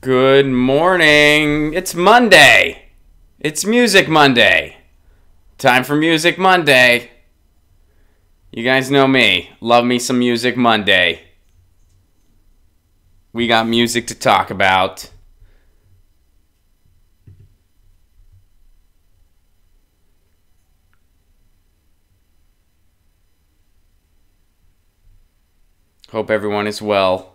Good morning. It's Monday. It's Music Monday. Time for Music Monday. You guys know me. Love me some Music Monday. We got music to talk about. Hope everyone is well.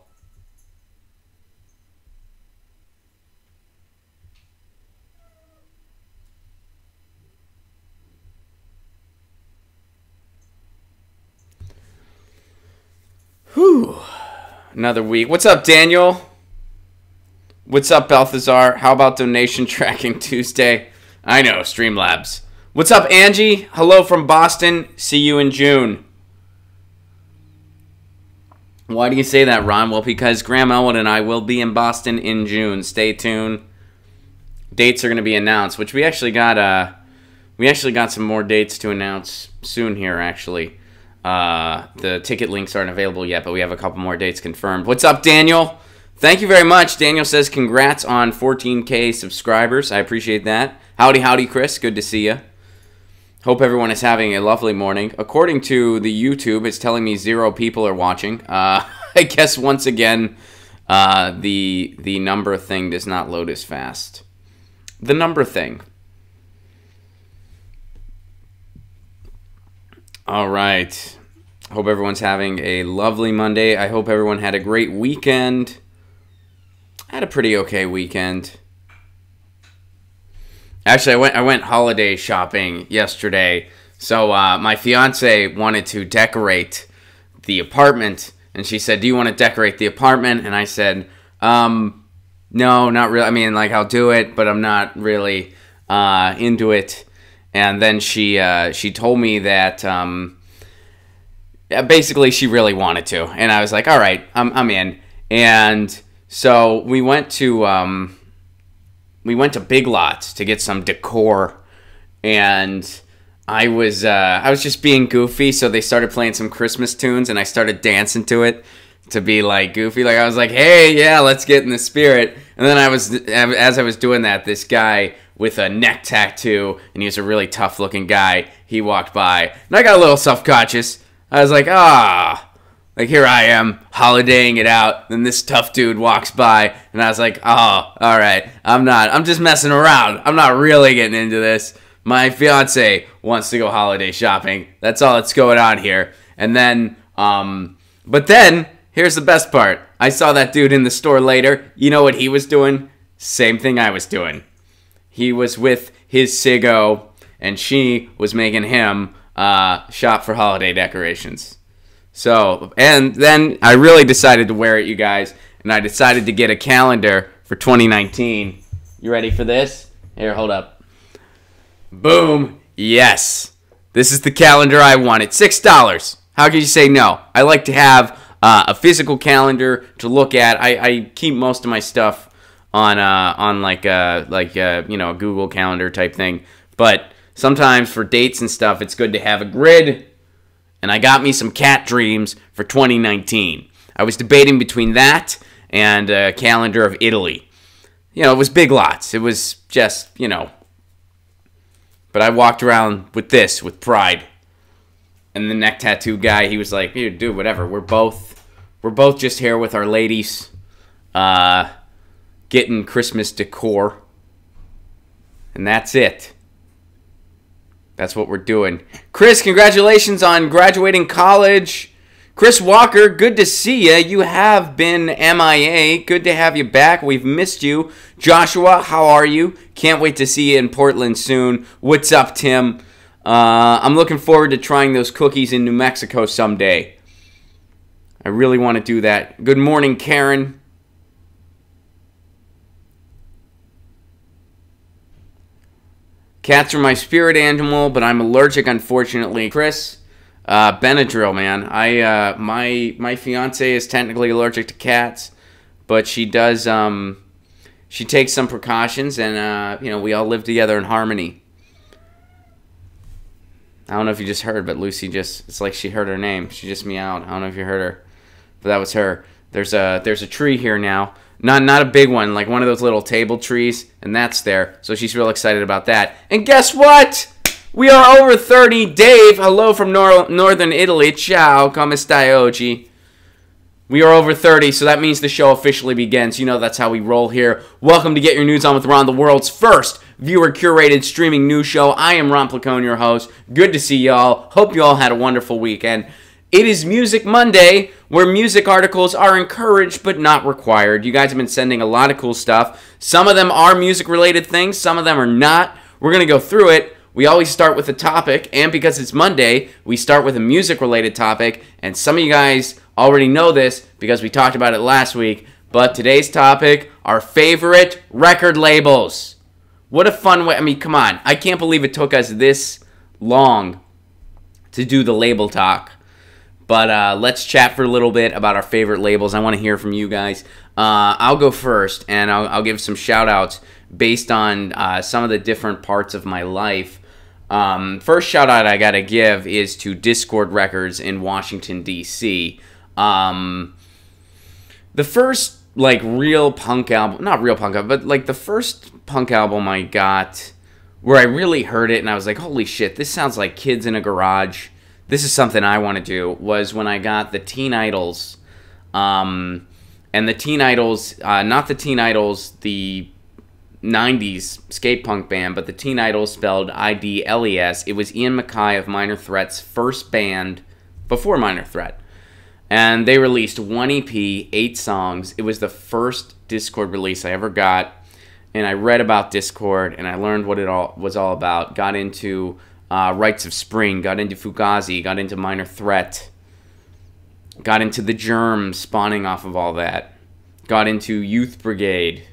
Whew. Another week. What's up, Daniel? What's up, Balthazar? How about Donation Tracking Tuesday? I know, Streamlabs. What's up, Angie? Hello from Boston. See you in June. Why do you say that, Ron? Well, because Graham Elwood and I will be in Boston in June. Stay tuned. Dates are going to be announced, which we actually got some more dates to announce soon here, actually. The ticket links aren't available yet, but we have a couple more dates confirmed. What's up, Daniel? Thank you very much. Daniel says congrats on 14K subscribers. I appreciate that. Howdy, Chris. Good to see you. Hope everyone is having a lovely morning. According to the YouTube, it's telling me 0 people are watching. I guess once again, the number thing does not load as fast. The number thing. All right. Hope everyone's having a lovely Monday. I hope everyone had a great weekend. I had a pretty okay weekend. Actually, I went holiday shopping yesterday. So my fiance wanted to decorate the apartment, and she said, "Do you want to decorate the apartment?" And I said, "No, not really. I mean, like, I'll do it, but I'm not really into it." And then she told me that basically she really wanted to, and I was like, "All right, I'm in." And so we went to Big Lots to get some decor, and I was just being goofy. So they started playing some Christmas tunes, and I started dancing to it to be like goofy. Like I was like, "Hey, yeah, let's get in the spirit." And then as I was doing that, this guy with a neck tattoo, and he was a really tough-looking guy, he walked by, and I got a little self-conscious. I was like, like here I am, holidaying it out, then this tough dude walks by, and I was like, all right, I'm just messing around. I'm not really getting into this. My fiance wants to go holiday shopping. That's all that's going on here. And then, but then, here's the best part. I saw that dude in the store later. You know what he was doing? Same thing I was doing. He was with his Siggo, and she was making him shop for holiday decorations. So, and then I really decided to wear it, you guys, and I decided to get a calendar for 2019. You ready for this? Here, hold up. Boom. Yes. This is the calendar I wanted. $6. How could you say no? I like to have a physical calendar to look at. I keep most of my stuff on like a Google Calendar type thing, but sometimes for dates and stuff, it's good to have a grid. And I got me some cat dreams for 2019. I was debating between that and a calendar of Italy. You know, it was Big Lots. It was just, but I walked around with this with pride. And the neck tattoo guy, he was like, "Dude, whatever. We're both just here with our ladies, getting Christmas decor, and that's it. That's what we're doing." Chris, congratulations on graduating college. Chris Walker, good to see you. You have been MIA. Good to have you back. We've missed you. Joshua, how are you? Can't wait to see you in Portland soon. What's up, Tim? I'm looking forward to trying those cookies in New Mexico someday. I really want to do that. Good morning, Karen. Cats are my spirit animal, but I'm allergic, unfortunately. Chris, Benadryl, man. My fiance is technically allergic to cats, but she does. She takes some precautions, and we all live together in harmony. I don't know if you just heard, but Lucy it's like she heard her name. She just meowed. I don't know if you heard her, but that was her. There's a tree here now. Not a big one, like one of those little table trees, and that's there. So she's real excited about that. And guess what? We are over 30. Dave, hello from northern Italy. Ciao, come stai oggi? We are over 30, so that means the show officially begins. You know that's how we roll here. Welcome to Get Your News On with Ron, the world's first viewer-curated streaming news show. I am Ron Placone, your host. Good to see y'all. Hope you all had a wonderful weekend. It is Music Monday, where music articles are encouraged but not required. You guys have been sending a lot of cool stuff. Some of them are music-related things. Some of them are not. We're going to go through it. We always start with a topic, and because it's Monday, we start with a music-related topic. And some of you guys already know this because we talked about it last week. But today's topic, our favorite record labels. What a fun way. I mean, come on. I can't believe it took us this long to do the label talk. But let's chat for a little bit about our favorite labels. I want to hear from you guys. I'll go first, and I'll give some shout-outs based on some of the different parts of my life. First shout-out I got to give is to Discord Records in Washington, D.C. The first, like, real punk album, not real punk album, but, like, the first punk album I got where I really heard it, and I was like, holy shit, this sounds like Kids in a Garage. This is something I want to do, was when I got the Teen Idols, and the Teen Idols, not the Teen Idols, the 90s skate punk band, but the Teen Idols spelled I-D-L-E-S. It was Ian MacKaye of Minor Threat's first band before Minor Threat, and they released one EP, 8 songs. It was the first Discord release I ever got, and I read about Discord, and I learned what it all was all about, got into Rites of Spring, got into Fugazi, got into Minor Threat, got into The Germs spawning off of all that, got into Youth Brigade.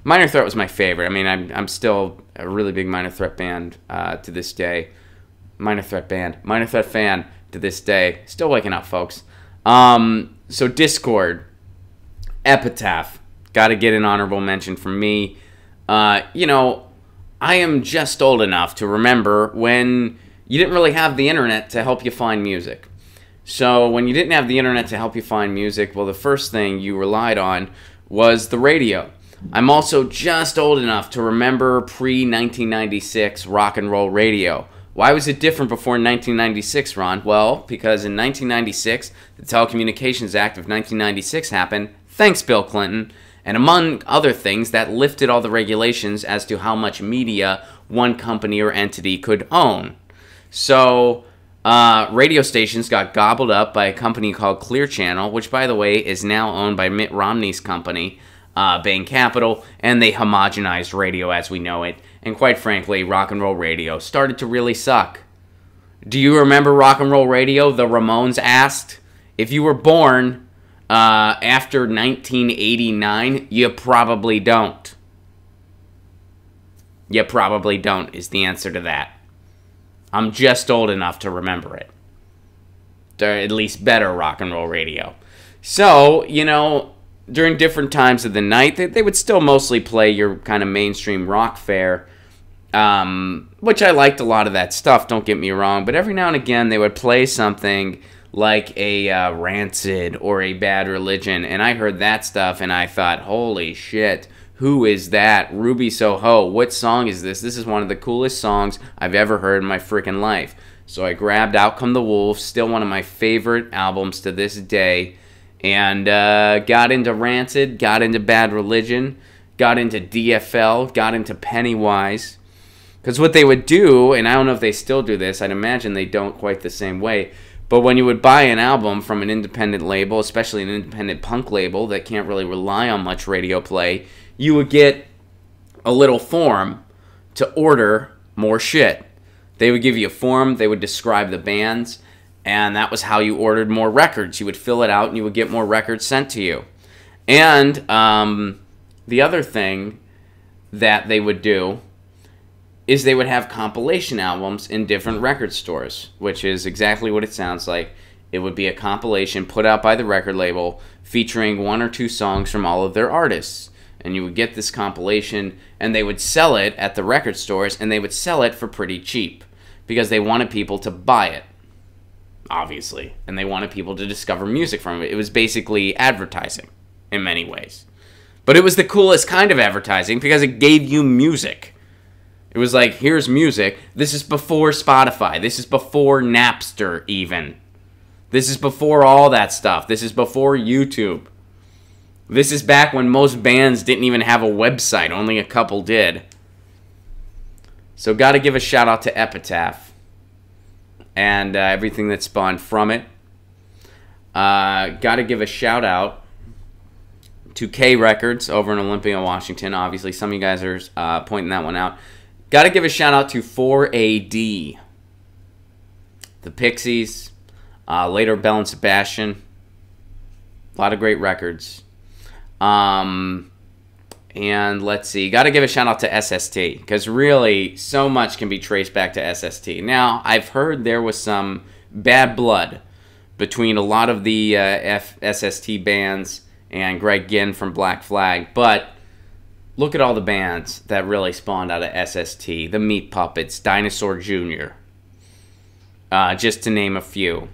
Minor Threat was my favorite. I mean, I'm still a really big Minor Threat band to this day. Minor Threat fan to this day. Still waking up, folks. So Discord, Epitaph, got to get an honorable mention from me. You know, I am just old enough to remember when you didn't really have the internet to help you find music. So when you didn't have the internet to help you find music, well, the first thing you relied on was the radio. I'm also just old enough to remember pre-1996 rock and roll radio. Why was it different before 1996, Ron? Well, because in 1996, the Telecommunications Act of 1996 happened. Thanks, Bill Clinton. And among other things, that lifted all the regulations as to how much media one company or entity could own. So, radio stations got gobbled up by a company called Clear Channel, which, by the way, is now owned by Mitt Romney's company, Bain Capital, and they homogenized radio as we know it. And quite frankly, rock and roll radio started to really suck. Do you remember rock and roll radio? The Ramones asked. If you were born after 1989, you probably don't. You probably don't is the answer to that. I'm just old enough to remember it. At least better rock and roll radio. So, you know, during different times of the night, they would still mostly play your kind of mainstream rock fare, which I liked a lot of that stuff, don't get me wrong, but every now and again they would play something like a Rancid or a Bad Religion, and I heard that stuff and I thought, holy shit, who is that? Ruby Soho, what song is this? This is one of the coolest songs I've ever heard in my freaking life. So I grabbed Out Come the Wolves, still one of my favorite albums to this day, and got into Rancid, got into Bad Religion, got into DFL, got into Pennywise. Because what they would do, and I don't know if they still do this, I'd imagine they don't quite the same way, but when you would buy an album from an independent label, especially an independent punk label that can't really rely on much radio play, you would get a little form to order more shit. They would give you a form, they would describe the bands, and that was how you ordered more records. You would fill it out and you would get more records sent to you. And the other thing that they would do is they would have compilation albums in different record stores, which is exactly what it sounds like. It would be a compilation put out by the record label featuring 1 or 2 songs from all of their artists. And you would get this compilation, and they would sell it at the record stores, and they would sell it for pretty cheap because they wanted people to buy it. obviously, and they wanted people to discover music from it. It was basically advertising in many ways. But it was the coolest kind of advertising because it gave you music. It was like, here's music. This is before Spotify. This is before Napster even. This is before all that stuff. This is before YouTube. This is back when most bands didn't even have a website. Only a couple did. So got to give a shout out to Epitaph and everything that spawned from it. Got to give a shout out to K Records over in Olympia, Washington. Obviously, some of you guys are pointing that one out. Got to give a shout out to 4AD, the Pixies, later Bell and Sebastian. A lot of great records. And let's see, got to give a shout out to SST, because really so much can be traced back to SST. Now, I've heard there was some bad blood between a lot of the SST bands and Greg Ginn from Black Flag, but look at all the bands that really spawned out of SST. The Meat Puppets, Dinosaur Jr., just to name a few.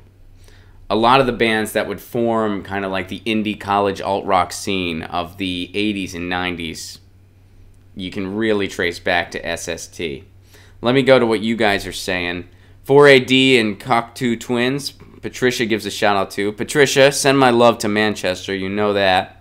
A lot of the bands that would form kind of like the indie college alt-rock scene of the 80s and 90s, you can really trace back to SST. Let me go to what you guys are saying. 4AD and Cocteau Twins, Patricia gives a shout out to. Patricia, send my love to Manchester, you know that.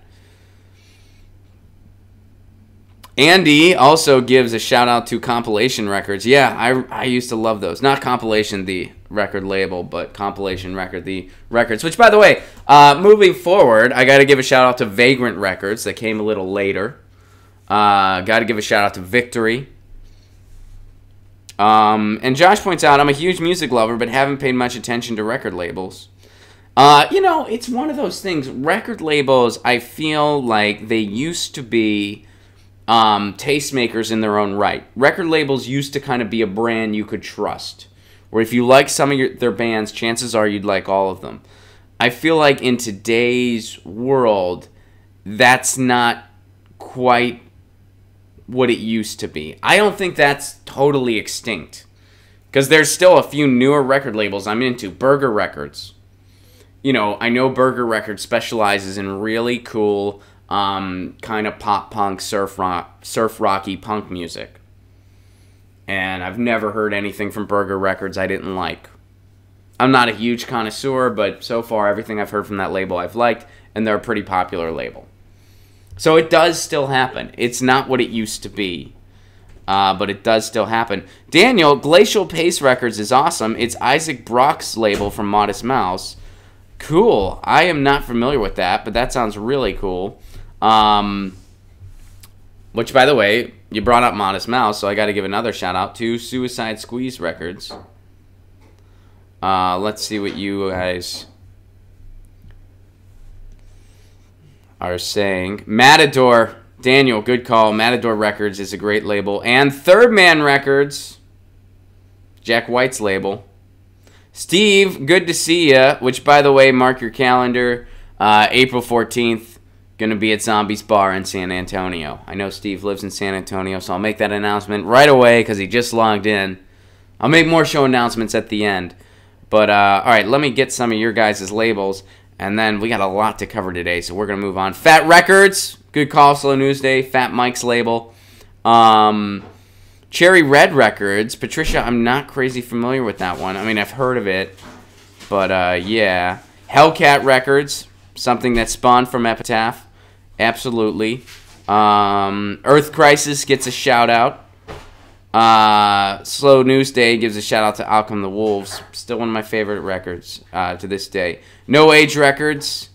Andy also gives a shout out to Compilation Records. Yeah, I used to love those. Not Compilation, the record label, but Compilation Record, the records. Which, by the way, moving forward, I got to give a shout out to Vagrant Records that came a little later. Got to give a shout out to Victory. And Josh points out, I'm a huge music lover, but haven't paid much attention to record labels. You know, it's one of those things. Record labels, I feel like they used to be tastemakers in their own right. Record labels used to kind of be a brand you could trust, where if you like some of their bands, chances are you'd like all of them. I feel like in today's world, that's not quite what it used to be. I don't think that's totally extinct, because there's still a few newer record labels I'm into. Burger Records. You know, I know Burger Records specializes in really cool kind of pop punk, surf rocky punk music. And I've never heard anything from Burger Records I didn't like. I'm not a huge connoisseur, but so far everything I've heard from that label I've liked, and they're a pretty popular label. So it does still happen. It's not what it used to be, but it does still happen. Daniel, Glacial Pace Records is awesome. It's Isaac Brock's label from Modest Mouse. Cool. I am not familiar with that, but that sounds really cool. Which, by the way, you brought up Modest Mouse, so I got to give another shout out to Suicide Squeeze Records. Let's see what you guys are saying. Matador, Daniel, good call. Matador Records is a great label. And Third Man Records, Jack White's label. Steve, good to see ya. Which, by the way, mark your calendar. April 14th. Going to be at Zombies Bar in San Antonio. I know Steve lives in San Antonio, so I'll make that announcement right away because he just logged in. I'll make more show announcements at the end. But, all right, let me get some of your guys' labels, and then we got a lot to cover today, so we're going to move on. Fat Records, good call, Slow News Day. Fat Mike's label. Cherry Red Records. Patricia, I'm not crazy familiar with that one. I mean, I've heard of it, but, yeah. Hellcat Records, something that spawned from Epitaph. Absolutely. Earth Crisis gets a shout out. Slow News Day gives a shout out to Outcome the Wolves. Still one of my favorite records to this day. No Age Records.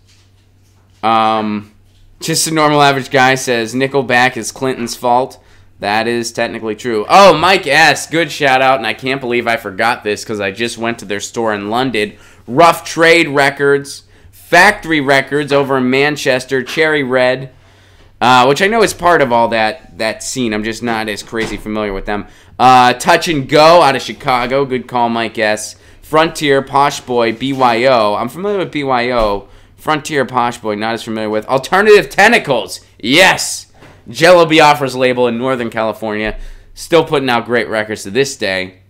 Just a Normal Average Guy says Nickelback is Clinton's fault. That is technically true. Oh, Mike S. Good shout out, and I can't believe I forgot this because I just went to their store in London. Rough Trade Records. Factory Records over in Manchester, Cherry Red, which I know is part of all that scene. I'm just not as crazy familiar with them. Touch and Go out of Chicago. Good call, Mike S. Frontier, Posh Boy, BYO. I'm familiar with BYO. Frontier, Posh Boy, not as familiar with. Alternative Tentacles. Yes. Jello Biafra's label in Northern California. Still putting out great records to this day.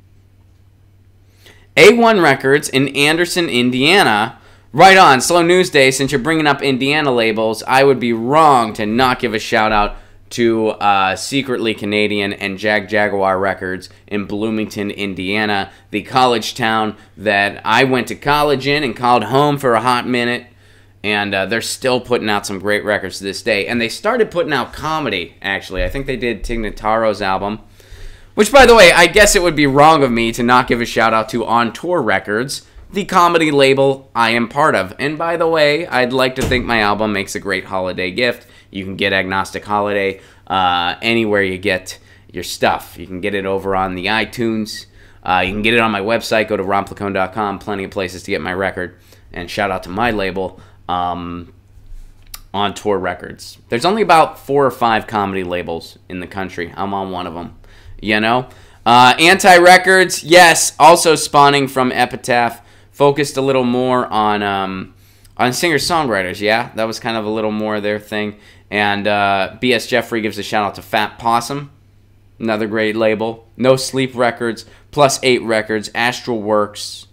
A1 Records in Anderson, Indiana. Right on. Slow news day. Since you're bringing up Indiana labels, I would be wrong to not give a shout out to Secretly Canadian and Jaguar Records in Bloomington, Indiana, the college town that I went to college in and called home for a hot minute. And they're still putting out some great records to this day. And they started putting out comedy, actually. I think they did Tig Notaro's album. Which, by the way, I guess it would be wrong of me to not give a shout out to On Tour Records, the comedy label I am part of. And by the way, I'd like to think my album makes a great holiday gift. You can get Agnostic Holiday anywhere you get your stuff. You can get it over on the iTunes. You can get it on my website. Go to ronplacone.com. Plenty of places to get my record. And shout out to my label, On Tour Records. There's only about 4 or 5 comedy labels in the country. I'm on one of them. You know? Anti-Records, yes, also spawning from Epitaph. Focused a little more on singer-songwriters, yeah? That was kind of a little more their thing. And B.S. Jeffrey gives a shout-out to Fat Possum. Another great label. No Sleep Records, Plus 8 Records, Astral Works.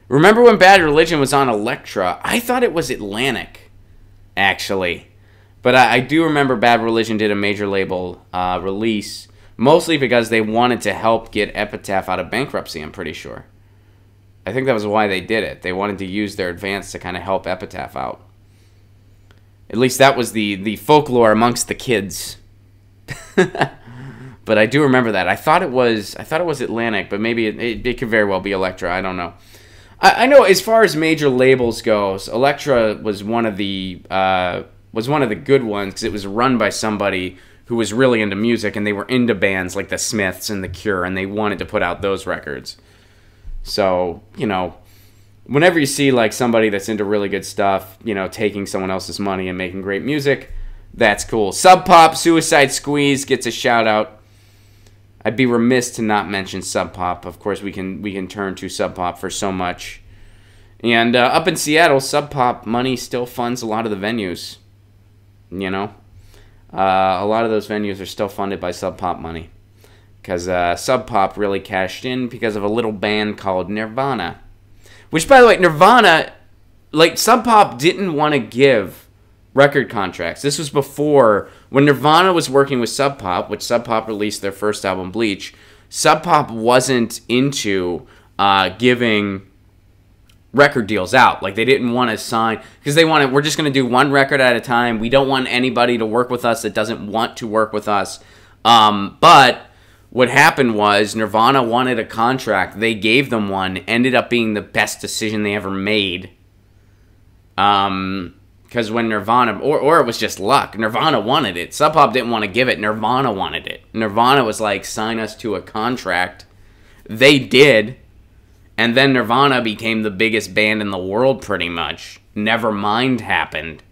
Remember when Bad Religion was on Elektra? I thought it was Atlantic, actually. But I do remember Bad Religion did a major label release, mostly because they wanted to help get Epitaph out of bankruptcy, I'm pretty sure. I think that was why they did it. They wanted to use their advance to kind of help Epitaph out. At least that was the folklore amongst the kids. But I do remember that. I thought it was Atlantic, but maybe it could very well be Elektra. I don't know. I know as far as major labels goes, Elektra was one of the good ones because it was run by somebody who was really into music, and they were into bands like the Smiths and the Cure, and they wanted to put out those records. So, you know, whenever you see like somebody that's into really good stuff, you know, taking someone else's money and making great music, that's cool. Sub Pop, Suicide Squeeze gets a shout out. I'd be remiss to not mention Sub Pop. Of course, we can turn to Sub Pop for so much. And up in Seattle, Sub Pop money still funds a lot of the venues. You know, a lot of those venues are still funded by Sub Pop money. Because Sub Pop really cashed in because of a little band called Nirvana. Which, by the way, Nirvana, like, Sub Pop didn't want to give record contracts. This was before, when Nirvana was working with Sub Pop, which Sub Pop released their first album, Bleach, Sub Pop wasn't into giving record deals out. Like, they didn't want to sign, because they wanted, we're just going to do one record at a time. We don't want anybody to work with us that doesn't want to work with us. But what happened was Nirvana wanted a contract. They gave them one. Ended up being the best decision they ever made. Because when Nirvana, or it was just luck, Nirvana wanted it. Sub Pop didn't want to give it. Nirvana wanted it. Nirvana was like, sign us to a contract. They did. And then Nirvana became the biggest band in the world pretty much. Nevermind happened.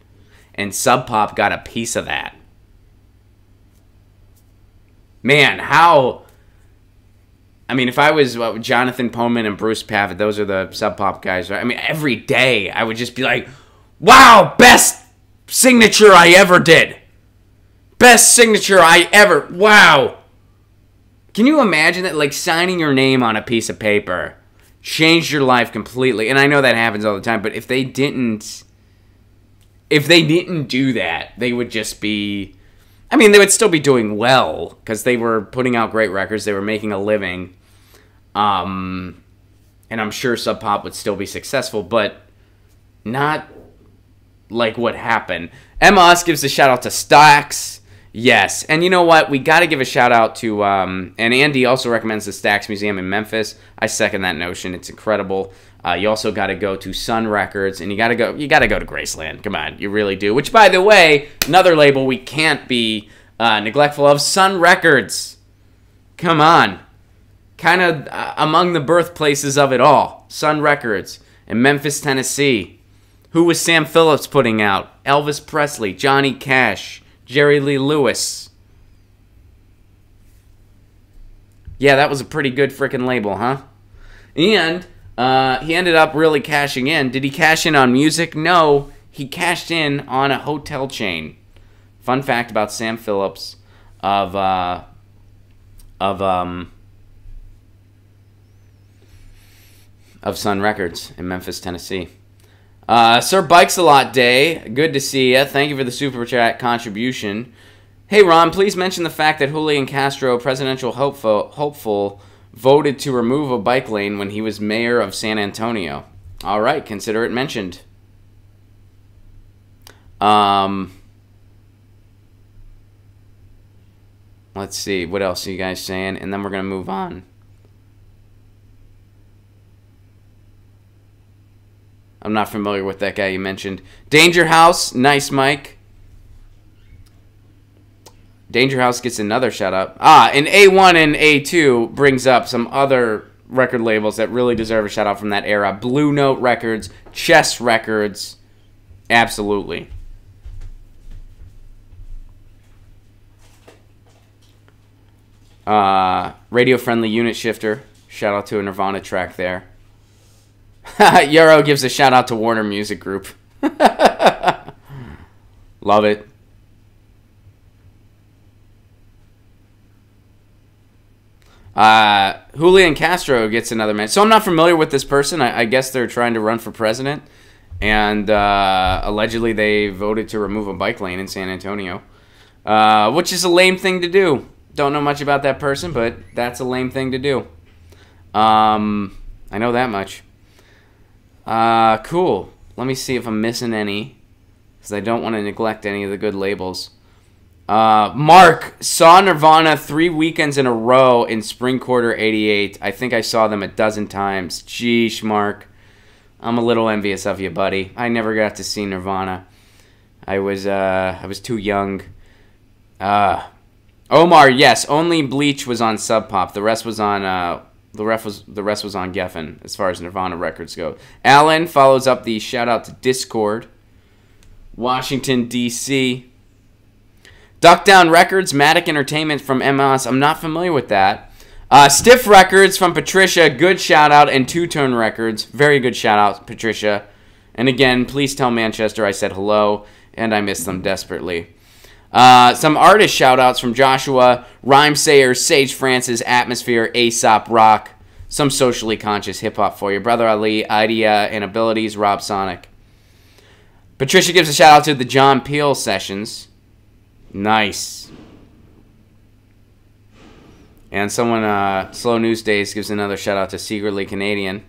And Sub Pop got a piece of that. Man, how... I mean, if I was Jonathan Poman and Bruce Pavitt, those are the Sub Pop guys, right? I mean, every day I would just be like, wow, best signature I ever did. Best signature I ever... Wow. Can you imagine that, like, signing your name on a piece of paper changed your life completely? And I know that happens all the time, but if they didn't do that, they would just be... I mean, they would still be doing well because they were putting out great records. They were making a living. And I'm sure Sub Pop would still be successful, but not like what happened. Emma gives a shout out to Stax. Yes. And you know what? We got to give a shout out to, and Andy also recommends the Stax Museum in Memphis. I second that notion. It's incredible. You also got to go to Sun Records, and you got to go to Graceland. Come on, you really do. Which, by the way, another label we can't be neglectful of, Sun Records. Come on. Kind of among the birthplaces of it all. Sun Records in Memphis, Tennessee. Who was Sam Phillips putting out? Elvis Presley, Johnny Cash, Jerry Lee Lewis. Yeah, that was a pretty good freaking label, huh? And he ended up really cashing in. Did he cash in on music? No, he cashed in on a hotel chain. Fun fact about Sam Phillips of Sun Records in Memphis, Tennessee. Sir Bikes a Lot Day, good to see you. Thank you for the super chat contribution. Hey Ron, please mention the fact that Julian Castro, presidential hopeful, voted to remove a bike lane when he was mayor of San Antonio. All right, consider it mentioned. Let's see, what else are you guys saying? And then we're going to move on. I'm not familiar with that guy you mentioned. Danger House, nice Mike. Danger House gets another shout out. And A1 and A2 brings up some other record labels that really deserve a shout out from that era. Blue Note Records, Chess Records, absolutely. Radio Friendly Unit Shifter, shout out to a Nirvana track there. Euro gives a shout out to Warner Music Group. Love it. Julian Castro gets another mention. So I'm not familiar with this person. I guess they're trying to run for president. And allegedly they voted to remove a bike lane in San Antonio. Which is a lame thing to do. Don't know much about that person, but that's a lame thing to do. I know that much. Cool. Let me see if I'm missing any, because I don't want to neglect any of the good labels. Mark, saw Nirvana 3 weekends in a row in spring quarter 88. I think I saw them a dozen times. Sheesh, Mark. I'm a little envious of you, buddy. I never got to see Nirvana. I was too young. Omar, yes, only Bleach was on Sub Pop. The rest was on the rest was on Geffen as far as Nirvana records go. Alan follows up the shout out to Discord. Washington D.C. Duck Down Records, Matic Entertainment from MS. I'm not familiar with that. Stiff Records from Patricia, good shout out, and Two Tone Records, very good shout out, Patricia. And again, please tell Manchester I said hello, and I miss them desperately. Some artist shout-outs from Joshua, Rhymesayer, Sage Francis, Atmosphere, Aesop Rock. Some socially conscious hip-hop for you. Brother Ali, Idea, and Abilities, Rob Sonic. Patricia gives a shout-out to the John Peel Sessions. Nice. And someone, Slow News Days, gives another shout-out to Secretly Canadian.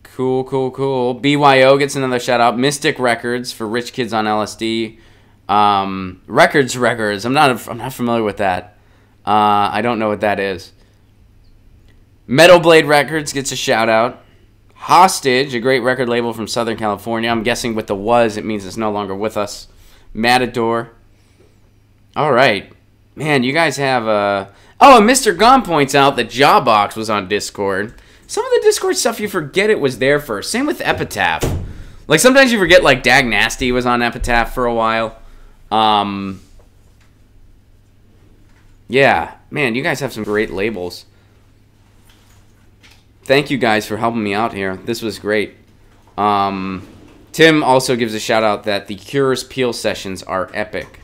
Cool, cool, cool. BYO gets another shout-out. Mystic Records for Rich Kids on LSD. Records. I'm not familiar with that. I don't know what that is. Metal Blade Records gets a shout-out. Hostage, a great record label from Southern California. I'm guessing with the was, it means it's no longer with us. Matador. All right. Man, you guys have... Oh, and Mr. Gone points out that Jawbox was on Discord. Some of the Discord stuff you forget it was there first. Same with Epitaph. Like, sometimes you forget, like, Dag Nasty was on Epitaph for a while. Yeah. Man, you guys have some great labels. Thank you guys for helping me out here. This was great. Tim also gives a shout-out that the Cure's Peel sessions are epic.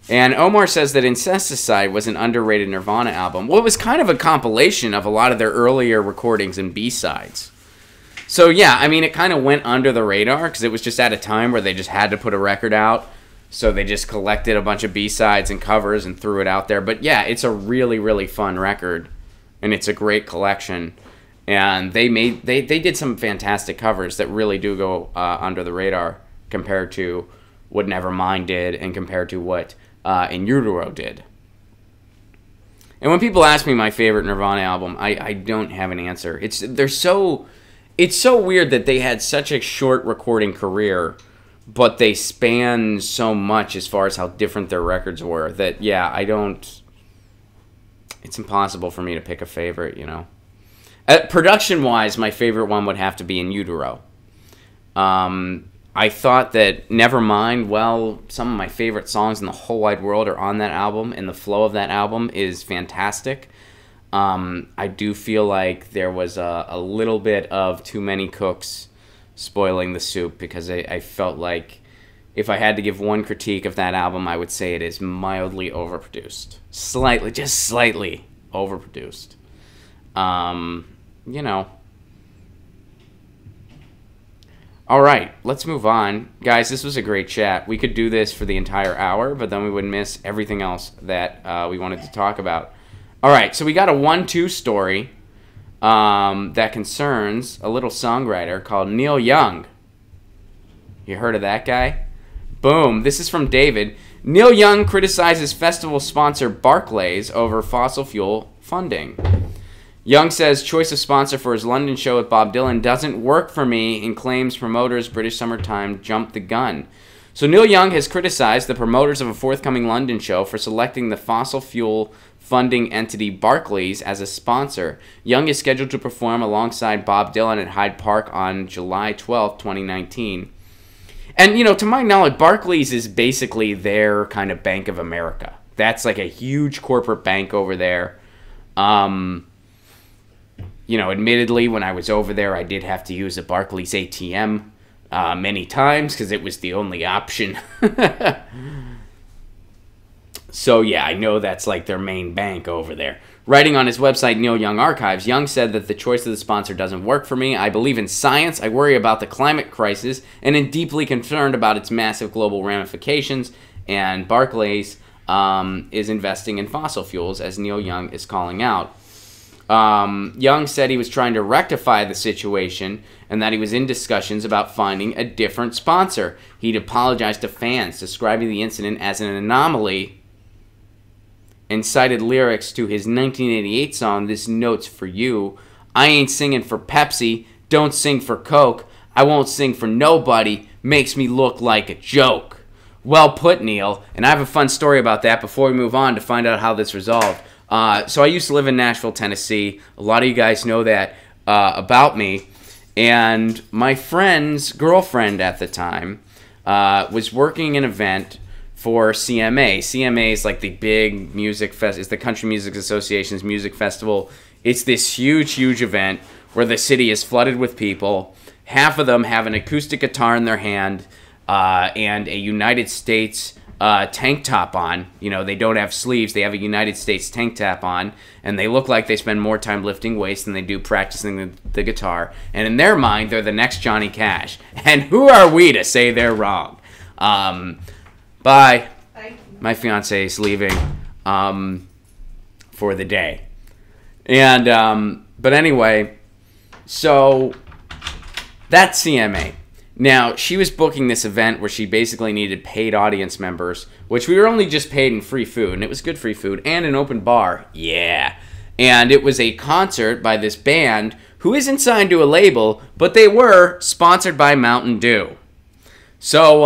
And Omar says that Incesticide was an underrated Nirvana album. Well, it was kind of a compilation of a lot of their earlier recordings and B-sides. So, yeah, I mean, it kind of went under the radar because it was just at a time where they just had to put a record out. So they just collected a bunch of B-sides and covers and threw it out there. But, yeah, it's a really, really fun record. And it's a great collection. And they did some fantastic covers that really do go under the radar compared to what Nevermind did and compared to what... In Utero did. And when people ask me my favorite Nirvana album, I don't have an answer. It's so weird that they had such a short recording career, but they span so much as far as how different their records were that, yeah, it's impossible for me to pick a favorite, you know. Production-wise, my favorite one would have to be In Utero. I thought that Nevermind, well, some of my favorite songs in the whole wide world are on that album, and the flow of that album is fantastic. I do feel like there was a little bit of too many cooks spoiling the soup, because I felt like if I had to give one critique of that album, I would say it is mildly overproduced. Slightly, just slightly overproduced. You know. All right, let's move on. Guys, this was a great chat. We could do this for the entire hour, but then we would miss everything else that we wanted to talk about. All right, so we got a 1-2 story that concerns a little songwriter called Neil Young. You heard of that guy? Boom. This is from David. Neil Young criticizes festival sponsor Barclays over fossil fuel funding. Young says choice of sponsor for his London show with Bob Dylan doesn't work for me and claims promoters British Summertime jumped the gun. So Neil Young has criticized the promoters of a forthcoming London show for selecting the fossil fuel funding entity Barclays as a sponsor. Young is scheduled to perform alongside Bob Dylan at Hyde Park on July 12, 2019. And, you know, to my knowledge, Barclays is basically their kind of Bank of America. That's like a huge corporate bank over there. You know, admittedly, when I was over there, I did have to use a Barclays ATM many times because it was the only option. So, yeah, I know that's like their main bank over there. Writing on his website, Neil Young Archives, Young said that the choice of the sponsor doesn't work for me. I believe in science, I worry about the climate crisis, and am deeply concerned about its massive global ramifications. And Barclays is investing in fossil fuels, as Neil Young is calling out. Young said he was trying to rectify the situation and that he was in discussions about finding a different sponsor. He'd apologized to fans, describing the incident as an anomaly, and cited lyrics to his 1988 song, This Note's For You. I ain't singing for Pepsi, don't sing for Coke, I won't sing for nobody, makes me look like a joke. Well put, Neil, and I have a fun story about that before we move on to find out how this resolved. So I used to live in Nashville, Tennessee. A lot of you guys know that about me. And my friend's girlfriend at the time was working an event for CMA. CMA is like the big music fest. It's the Country Music Association's music festival. It's this huge, huge event where the city is flooded with people. Half of them have an acoustic guitar in their hand and a United States tank top on. You know, they don't have sleeves. They have a United States tank top on, and they look like they spend more time lifting weights than they do practicing the guitar. And in their mind, they're the next Johnny Cash. And who are we to say they're wrong? Bye. My fiance is leaving for the day. And but anyway, so that's CMA. Now, she was booking this event where she basically needed paid audience members, which we were only just paid in free food, and it was good free food, and an open bar. Yeah. And it was a concert by this band who isn't signed to a label, but they were sponsored by Mountain Dew. So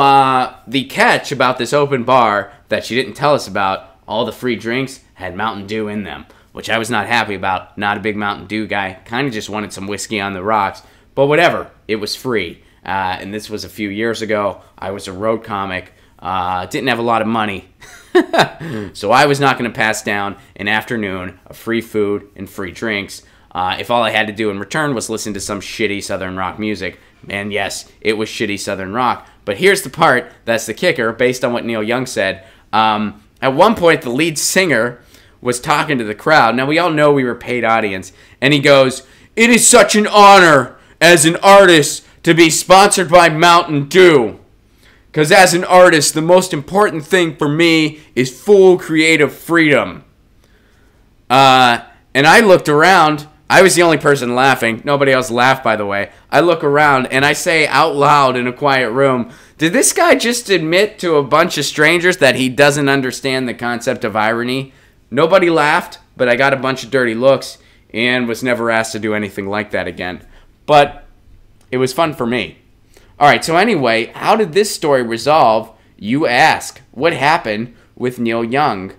the catch about this open bar that she didn't tell us about, all the free drinks had Mountain Dew in them, which I was not happy about. Not a big Mountain Dew guy. Kind of just wanted some whiskey on the rocks. But whatever. It was free. And this was a few years ago. I was a road comic. Didn't have a lot of money. So I was not going to pass down an afternoon of free food and free drinks if all I had to do in return was listen to some shitty Southern rock music. And yes, it was shitty Southern rock. But here's the part that's the kicker, based on what Neil Young said. At one point, the lead singer was talking to the crowd. Now, we all know we were paid audience. And he goes, "It is such an honor as an artist to be sponsored by Mountain Dew. Because as an artist, the most important thing for me is full creative freedom." And I looked around. I was the only person laughing. Nobody else laughed, by the way. I look around and I say out loud in a quiet room, did this guy just admit to a bunch of strangers that he doesn't understand the concept of irony? Nobody laughed, but I got a bunch of dirty looks and was never asked to do anything like that again. But it was fun for me. All right, so anyway, how did this story resolve, you ask? What happened with Neil Young?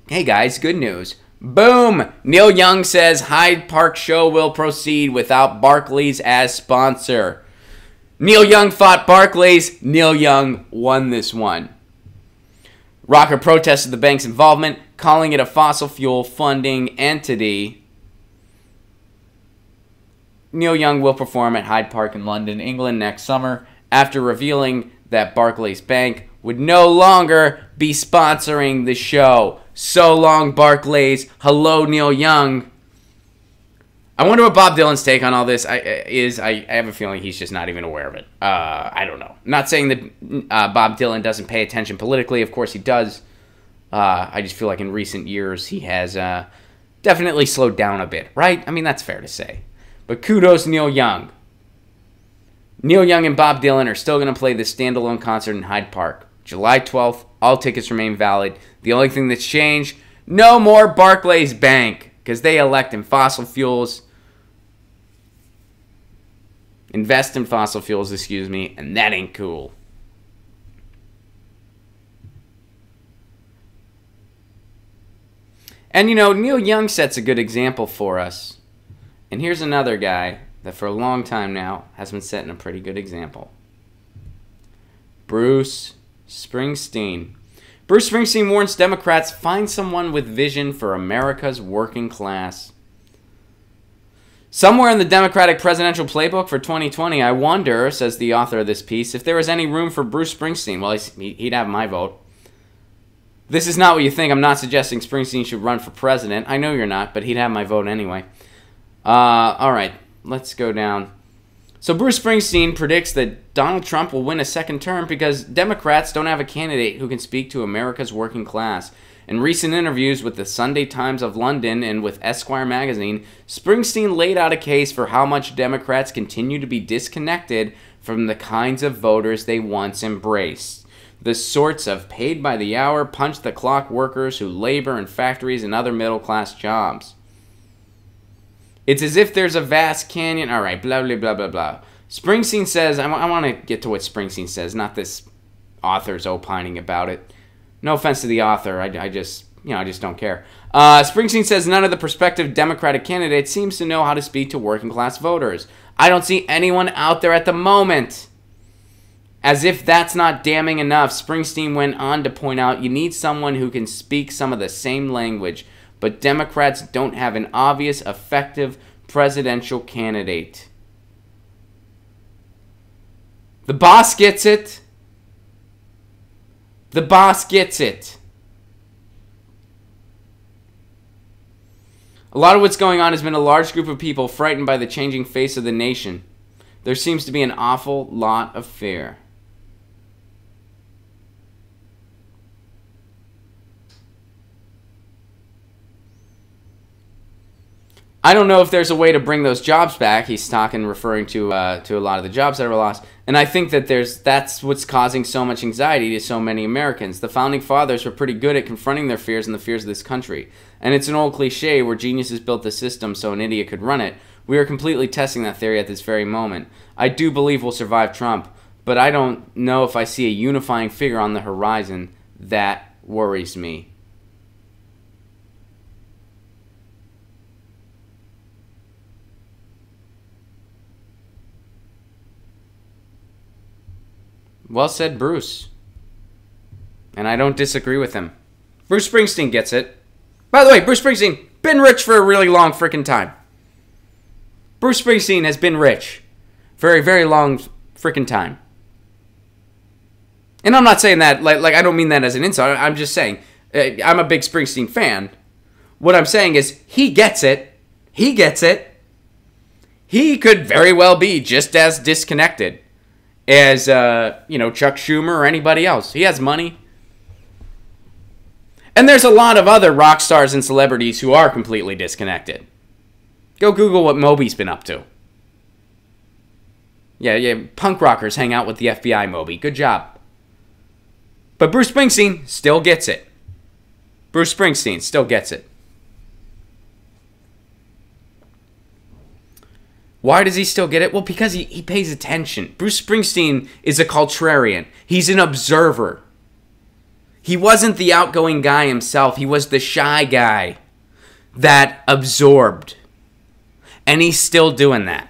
Hey guys, good news. Boom! Neil Young says Hyde Park show will proceed without Barclays as sponsor. Neil Young fought Barclays. Neil Young won this one. Rocker protested the bank's involvement, calling it a fossil fuel funding entity. Neil Young will perform at Hyde Park in London, England next summer after revealing that Barclays Bank would no longer be sponsoring the show. So long, Barclays. Hello, Neil Young. I wonder what Bob Dylan's take on all this is. I have a feeling he's just not even aware of it. I don't know. I'm not saying that Bob Dylan doesn't pay attention politically. Of course he does. I just feel like in recent years he has definitely slowed down a bit, right? I mean, that's fair to say. But kudos, Neil Young. Neil Young and Bob Dylan are still going to play this standalone concert in Hyde Park. July 12th, all tickets remain valid. The only thing that's changed, no more Barclays Bank, because they elect in fossil fuels. Invest in fossil fuels, excuse me, and that ain't cool. And, you know, Neil Young sets a good example for us. And here's another guy that for a long time now has been setting a pretty good example. Bruce Springsteen. Bruce Springsteen warns Democrats, find someone with vision for America's working class. Somewhere in the Democratic presidential playbook for 2020, I wonder, says the author of this piece, if there was any room for Bruce Springsteen. Well, he'd have my vote. This is not what you think. I'm not suggesting Springsteen should run for president. I know you're not, but he'd have my vote anyway. All right, let's go down. So Bruce Springsteen predicts that Donald Trump will win a second term because Democrats don't have a candidate who can speak to America's working class. In recent interviews with the Sunday Times of London and with Esquire magazine, Springsteen laid out a case for how much Democrats continue to be disconnected from the kinds of voters they once embraced. The sorts of paid-by-the-hour, punch-the-clock workers who labor in factories and other middle-class jobs. It's as if there's a vast canyon. All right, blah, blah, blah, blah, blah. Springsteen says, I want to get to what Springsteen says, not this author's opining about it. No offense to the author, I just don't care. Springsteen says none of the prospective Democratic candidates seems to know how to speak to working-class voters. I don't see anyone out there at the moment. As if that's not damning enough, Springsteen went on to point out you need someone who can speak some of the same language, but Democrats don't have an obvious, effective presidential candidate. The boss gets it. The boss gets it. A lot of what's going on has been a large group of people frightened by the changing face of the nation. There seems to be an awful lot of fear. I don't know if there's a way to bring those jobs back. He's referring to a lot of the jobs that were lost. And I think that that's what's causing so much anxiety to so many Americans. The Founding Fathers were pretty good at confronting their fears and the fears of this country. And it's an old cliche where geniuses built the system so an idiot could run it. We are completely testing that theory at this very moment. I do believe we'll survive Trump, but I don't know if I see a unifying figure on the horizon. That worries me. Well said, Bruce. And I don't disagree with him. Bruce Springsteen gets it. By the way, Bruce Springsteen, been rich for a really long freaking time. Bruce Springsteen has been rich for a very long freaking time. And I'm not saying that, like I don't mean that as an insult. I'm just saying, I'm a big Springsteen fan. What I'm saying is, he gets it. He gets it. He could very well be just as disconnected as, Chuck Schumer or anybody else. He has money. And there's a lot of other rock stars and celebrities who are completely disconnected. Go Google what Moby's been up to. Yeah, punk rockers hang out with the FBI, Moby. Good job. But Bruce Springsteen still gets it. Bruce Springsteen still gets it. Why does he still get it? Well, because he pays attention. Bruce Springsteen is a contrarian. He's an observer. He wasn't the outgoing guy himself. He was the shy guy that absorbed. And he's still doing that.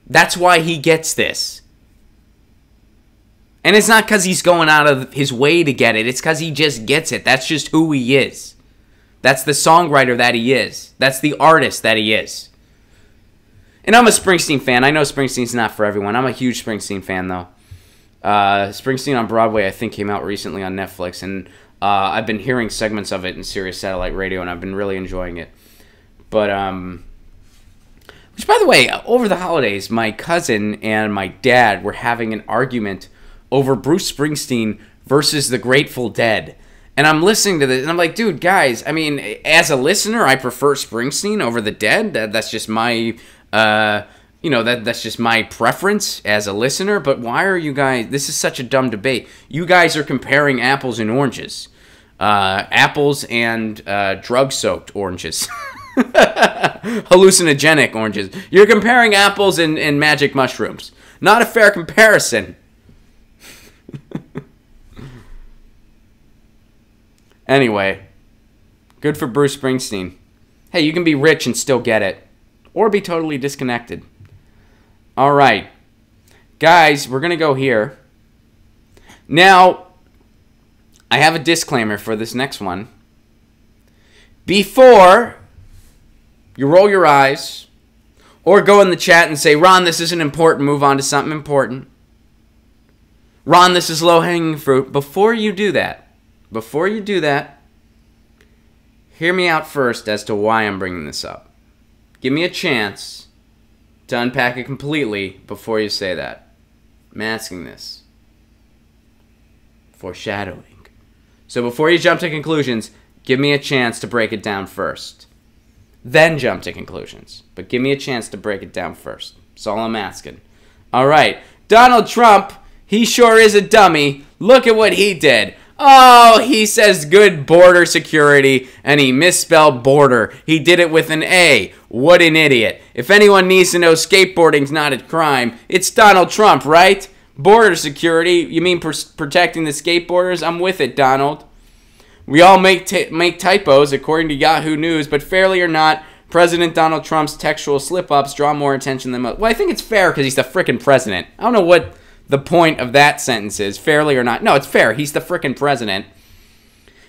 That's why he gets this. And it's not because he's going out of his way to get it. It's because he just gets it. That's just who he is. That's the songwriter that he is. That's the artist that he is. And I'm a Springsteen fan. I know Springsteen's not for everyone. I'm a huge Springsteen fan, though. Springsteen on Broadway, I think, came out recently on Netflix, and I've been hearing segments of it in Sirius Satellite Radio, and I've been really enjoying it. But, which, by the way, over the holidays, my cousin and my dad were having an argument over Bruce Springsteen versus the Grateful Dead. And I'm listening to this, and I'm like, dude, guys, I mean, as a listener, I prefer Springsteen over the Dead. That's just my, that's just my preference as a listener. But why are you guys, this is such a dumb debate. You guys are comparing apples and oranges. Apples and drug-soaked oranges. Hallucinogenic oranges. You're comparing apples and magic mushrooms. Not a fair comparison. Anyway, good for Bruce Springsteen. Hey, you can be rich and still get it. Or be totally disconnected. All right. Guys, we're going to go here. Now, I have a disclaimer for this next one. Before you roll your eyes or go in the chat and say, Ron, this isn't important, move on to something important. Ron, this is low-hanging fruit. Before you do that, hear me out first as to why I'm bringing this up. Give me a chance to unpack it completely before you say that. I'm asking this. Foreshadowing. So before you jump to conclusions, give me a chance to break it down first. Then jump to conclusions. But give me a chance to break it down first. That's all I'm asking. All right. Donald Trump, he sure is a dummy. Look at what he did. Oh, he says good border security, and he misspelled border. He did it with an A. What an idiot. If anyone needs to know skateboarding's not a crime, it's Donald Trump, right? Border security, you mean protecting the skateboarders? I'm with it, Donald. We all make typos, according to Yahoo News, but fairly or not, President Donald Trump's textual slip-ups draw more attention than most. Well, I think it's fair because he's the frickin' president. I don't know what the point of that sentence is, fairly or not. No, it's fair. He's the frickin' president.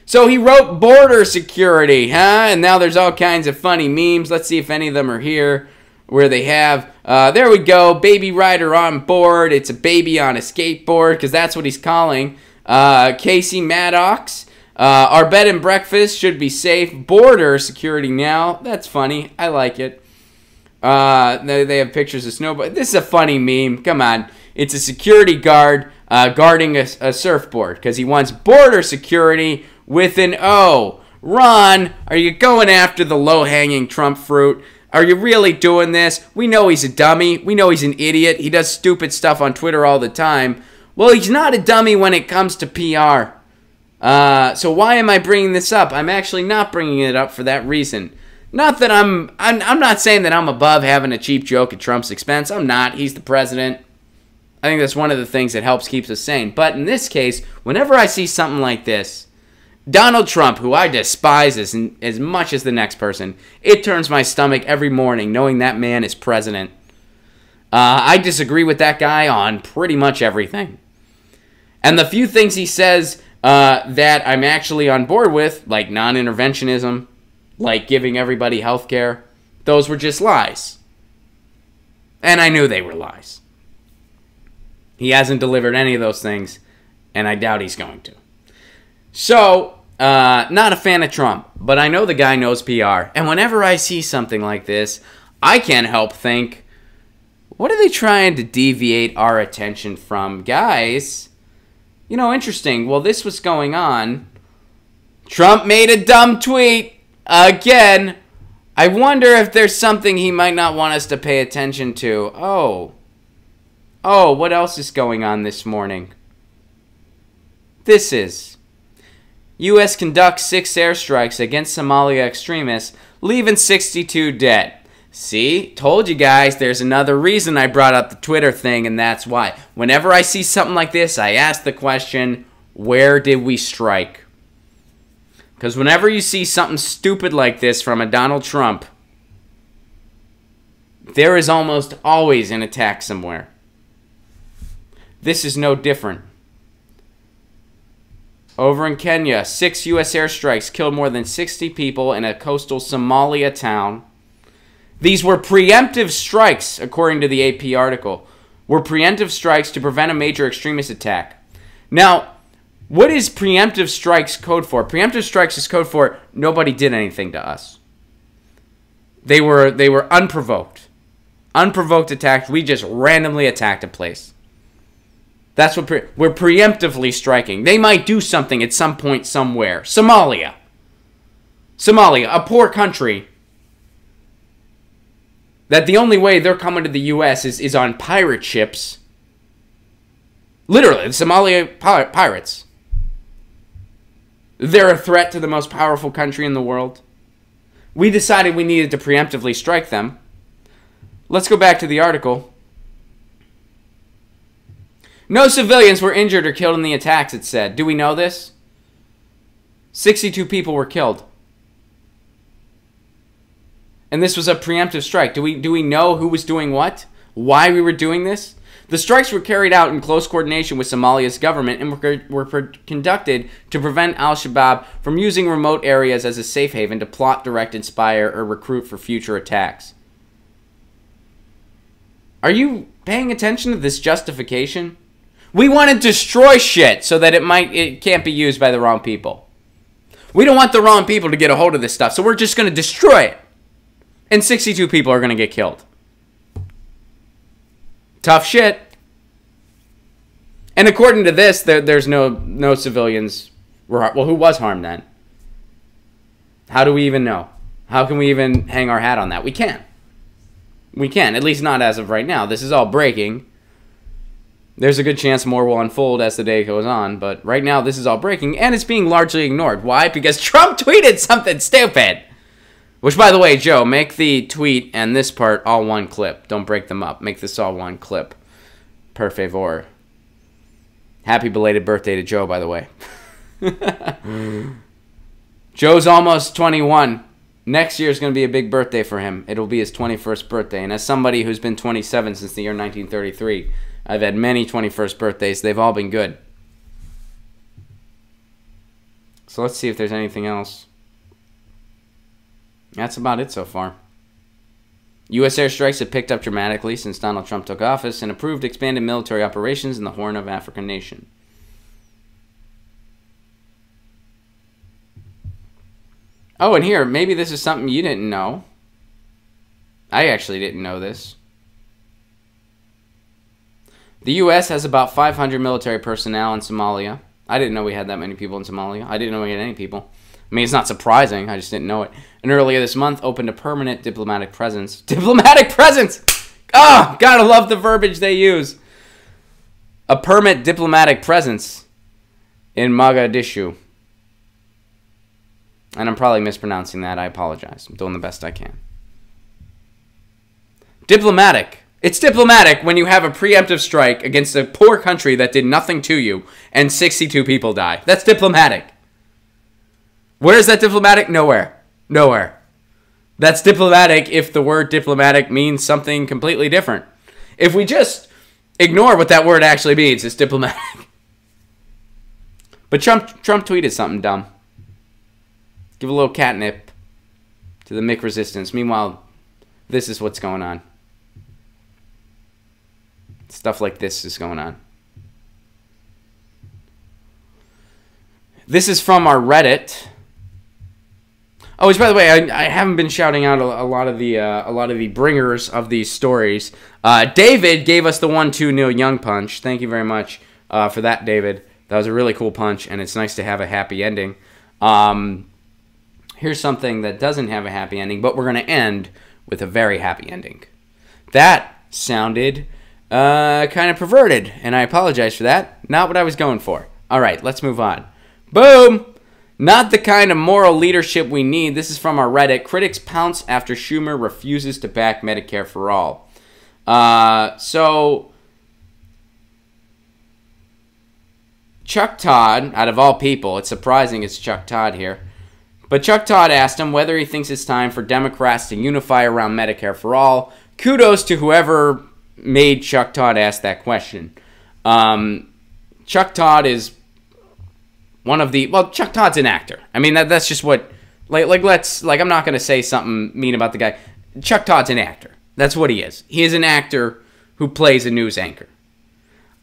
So he wrote border security, huh? And now there's all kinds of funny memes. Let's see if any of them are here where they have. There we go. Baby rider on board. It's a baby on a skateboard because that's what he's calling. Casey Maddox. Our bed and breakfast should be safe. Border security now. That's funny. I like it. They have pictures of snowboard. This is a funny meme. Come on. It's a security guard guarding a surfboard because he wants border security with an O. Ron, are you going after the low-hanging Trump fruit? Are you really doing this? We know he's a dummy. We know he's an idiot. He does stupid stuff on Twitter all the time. Well, he's not a dummy when it comes to PR. So why am I bringing this up? I'm actually not bringing it up for that reason. Not that I'm not saying that I'm above having a cheap joke at Trump's expense. I'm not. He's the president. I think that's one of the things that helps keeps us sane. But in this case, whenever I see something like this, Donald Trump, who I despise as much as the next person, it turns my stomach every morning knowing that man is president. I disagree with that guy on pretty much everything. And the few things he says that I'm actually on board with, like non-interventionism, like giving everybody health care, those were just lies. And I knew they were lies. He hasn't delivered any of those things, and I doubt he's going to. So, not a fan of Trump, but I know the guy knows PR. And whenever I see something like this, I can't help think, what are they trying to deviate our attention from? Guys, you know, interesting. Well, this was going on. Trump made a dumb tweet again. I wonder if there's something he might not want us to pay attention to. Oh, what else is going on this morning? This is U.S. conducts 6 airstrikes against Somalia extremists, leaving 62 dead. See? Told you guys, there's another reason I brought up the Twitter thing, and that's why. Whenever I see something like this, I ask the question, where did we strike? Because whenever you see something stupid like this from a Donald Trump, there is almost always an attack somewhere. This is no different. Over in Kenya, 6 U.S. airstrikes killed more than 60 people in a coastal Somalia town. These were preemptive strikes, according to the AP article, were preemptive strikes to prevent a major extremist attack. Now, what is preemptive strikes code for? Preemptive strikes is code for nobody did anything to us. They were unprovoked. Unprovoked attacks. We just randomly attacked a place. That's what we're preemptively striking. They might do something at some point somewhere. Somalia, a poor country that the only way they're coming to the U.S. is on pirate ships. Literally, the Somalia pirates. They're a threat to the most powerful country in the world. We decided we needed to preemptively strike them. Let's go back to the article. No civilians were injured or killed in the attacks, it said. Do we know this? 62 people were killed. And this was a preemptive strike. Do we know who was doing what? Why we were doing this? The strikes were carried out in close coordination with Somalia's government and were conducted to prevent al-Shabaab from using remote areas as a safe haven to plot, direct, inspire, or recruit for future attacks. Are you paying attention to this justification? We want to destroy shit so that it can't be used by the wrong people. We don't want the wrong people to get a hold of this stuff, so we're just going to destroy it. And 62 people are going to get killed. Tough shit. And according to this, there's no civilians were harmed. Well, who was harmed then? How do we even know? How can we even hang our hat on that? We can't. We can't, at least not as of right now. This is all breaking. There's a good chance more will unfold as the day goes on, but right now this is all breaking, and it's being largely ignored. Why? Because Trump tweeted something stupid. Which, by the way, Joe, make the tweet and this part all one clip. Don't break them up. Make this all one clip. Per favor. Happy belated birthday to Joe, by the way. Joe's almost 21. Next year is going to be a big birthday for him. It'll be his 21st birthday. And as somebody who's been 27 since the year 1933, I've had many 21st birthdays. They've all been good. So let's see if there's anything else. That's about it so far. U.S. airstrikes have picked up dramatically since Donald Trump took office and approved expanded military operations in the Horn of Africa nation. Oh, and here, maybe this is something you didn't know. I actually didn't know this. The U.S. has about 500 military personnel in Somalia. I didn't know we had that many people in Somalia. I didn't know we had any people. I mean, it's not surprising. I just didn't know it. And earlier this month, opened a permanent diplomatic presence. Diplomatic presence! Oh, gotta love the verbiage they use. A permanent diplomatic presence in Mogadishu. And I'm probably mispronouncing that. I apologize. I'm doing the best I can. Diplomatic. It's diplomatic when you have a preemptive strike against a poor country that did nothing to you and 62 people die. That's diplomatic. Where is that diplomatic? Nowhere. Nowhere. That's diplomatic if the word diplomatic means something completely different. If we just ignore what that word actually means, it's diplomatic. But Trump tweeted something dumb. Give a little catnip to the Mick resistance. Meanwhile, this is what's going on. Stuff like this is going on. This is from our Reddit. Oh, which, by the way, I haven't been shouting out a lot of the bringers of these stories. David gave us the 1-2 Neil Young punch. Thank you very much for that, David. That was a really cool punch, and it's nice to have a happy ending. Here's something that doesn't have a happy ending, but we're going to end with a very happy ending. That sounded kind of perverted, and I apologize for that. Not what I was going for. All right, let's move on. Boom! Not the kind of moral leadership we need. This is from our Reddit. Critics pounce after Schumer refuses to back Medicare for all. So, Chuck Todd, out of all people, it's surprising it's Chuck Todd here, but Chuck Todd asked him whether he thinks it's time for Democrats to unify around Medicare for all. Kudos to whoever made Chuck Todd ask that question. Chuck Todd is one of the, well, Chuck Todd's an actor. I mean, that's just what, I'm not going to say something mean about the guy. Chuck Todd's an actor. That's what he is. He is an actor who plays a news anchor.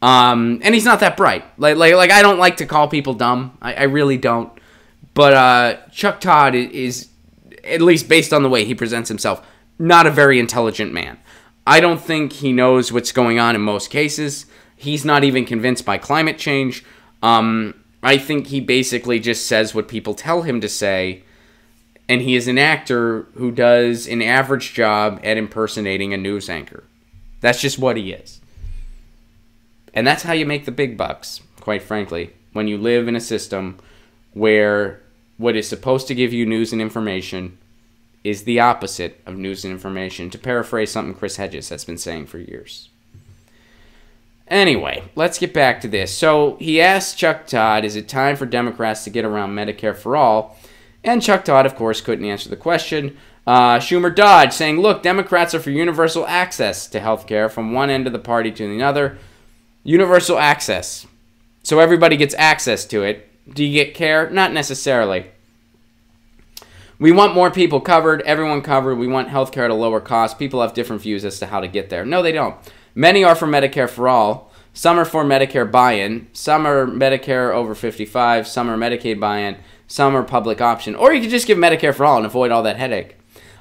And he's not that bright. Like I don't like to call people dumb. I really don't. But Chuck Todd is, at least based on the way he presents himself, not a very intelligent man. I don't think he knows what's going on in most cases. He's not even convinced by climate change. I think he basically just says what people tell him to say, and he is an actor who does an average job at impersonating a news anchor. That's just what he is. And that's how you make the big bucks, quite frankly, when you live in a system where what is supposed to give you news and information is the opposite of news and information, to paraphrase something Chris Hedges has been saying for years. Anyway, let's get back to this. So he asked Chuck Todd, is it time for Democrats to get around Medicare for all? And Chuck Todd, of course, couldn't answer the question. Schumer dodged, saying, look, Democrats are for universal access to health care from one end of the party to the other. Universal access. So everybody gets access to it. Do you get care? Not necessarily. We want more people covered, everyone covered. We want health care at a lower cost. People have different views as to how to get there. No, they don't. Many are for Medicare for all. Some are for Medicare buy-in. Some are Medicare over 55. Some are Medicaid buy-in. Some are public option. Or you could just give Medicare for all and avoid all that headache.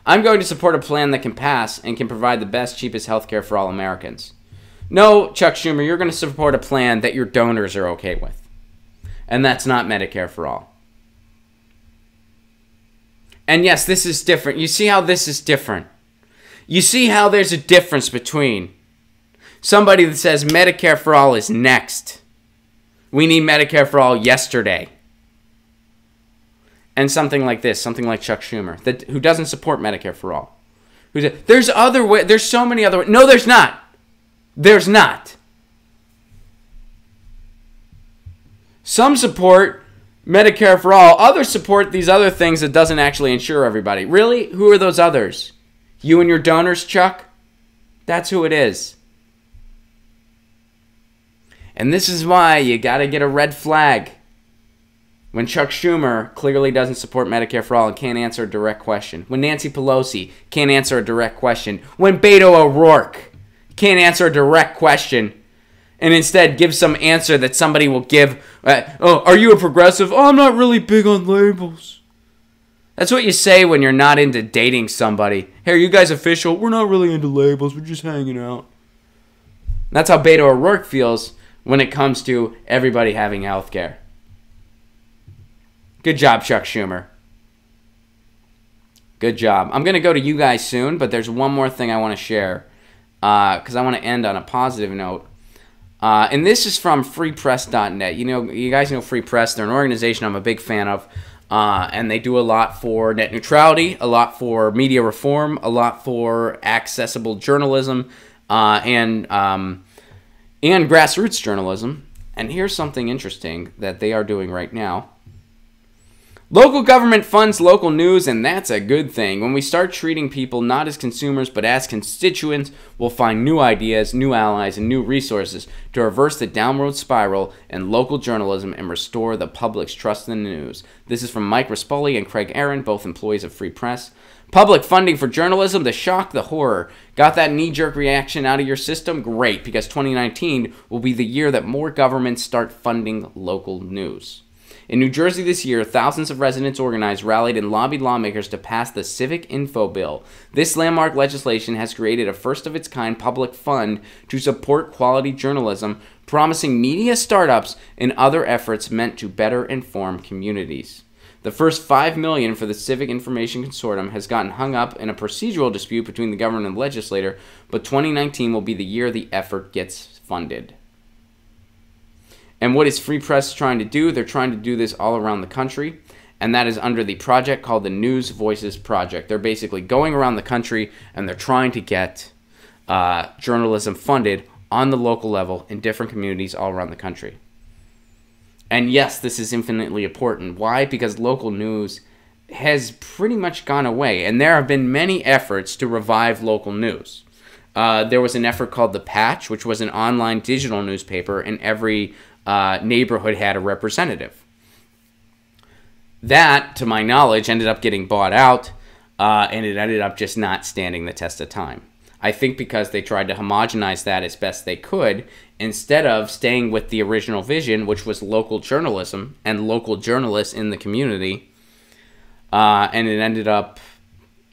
I'm going to support a plan that can pass and can provide the best, cheapest health care for all Americans. No, Chuck Schumer, you're going to support a plan that your donors are okay with. And that's not Medicare for all. And yes, this is different. You see how this is different? You see how there's a difference between somebody that says Medicare for all is next. We need Medicare for all yesterday. And something like this, something like Chuck Schumer, who doesn't support Medicare for all. There's other ways. There's so many other ways. No, there's not. There's not. Some support Medicare for all. Others support these other things that doesn't actually insure everybody. Really? Who are those others? You and your donors, Chuck? That's who it is. And this is why you got to get a red flag when Chuck Schumer clearly doesn't support Medicare for all and can't answer a direct question. When Nancy Pelosi can't answer a direct question. When Beto O'Rourke can't answer a direct question and instead give some answer that somebody will give. Oh, are you a progressive? Oh, I'm not really big on labels. That's what you say when you're not into dating somebody. Hey, are you guys official? We're not really into labels. We're just hanging out. That's how Beto O'Rourke feels when it comes to everybody having health care. Good job, Chuck Schumer. Good job. I'm going to go to you guys soon, but there's one more thing I want to share because I want to end on a positive note. And this is from freepress.net. You guys know Free Press. They're an organization I'm a big fan of. And they do a lot for net neutrality, a lot for media reform, a lot for accessible journalism, and grassroots journalism. And here's something interesting that they are doing right now. Local government funds local news, and that's a good thing. When we start treating people not as consumers but as constituents, we'll find new ideas, new allies, and new resources to reverse the downward spiral in local journalism and restore the public's trust in the news. This is from Mike Rispoli and Craig Aaron, both employees of Free Press. Public funding for journalism, the shock, the horror. Got that knee-jerk reaction out of your system? Great, because 2019 will be the year that more governments start funding local news. In New Jersey this year, thousands of residents organized, rallied, and lobbied lawmakers to pass the Civic Info Bill. This landmark legislation has created a first-of-its-kind public fund to support quality journalism, promising media startups and other efforts meant to better inform communities. The first $5 million for the Civic Information Consortium has gotten hung up in a procedural dispute between the government and the legislature, but 2019 will be the year the effort gets funded. And what is Free Press trying to do? They're trying to do this all around the country, and that is under the project called the News Voices Project. They're basically going around the country, and they're trying to get journalism funded on the local level in different communities all around the country. And yes, this is infinitely important. Why? Because local news has pretty much gone away, and there have been many efforts to revive local news. There was an effort called The Patch, which was an online digital newspaper, and every neighborhood had a representative. That, to my knowledge, ended up getting bought out, and it ended up just not standing the test of time. I think because they tried to homogenize that as best they could, instead of staying with the original vision, which was local journalism and local journalists in the community. And it ended up,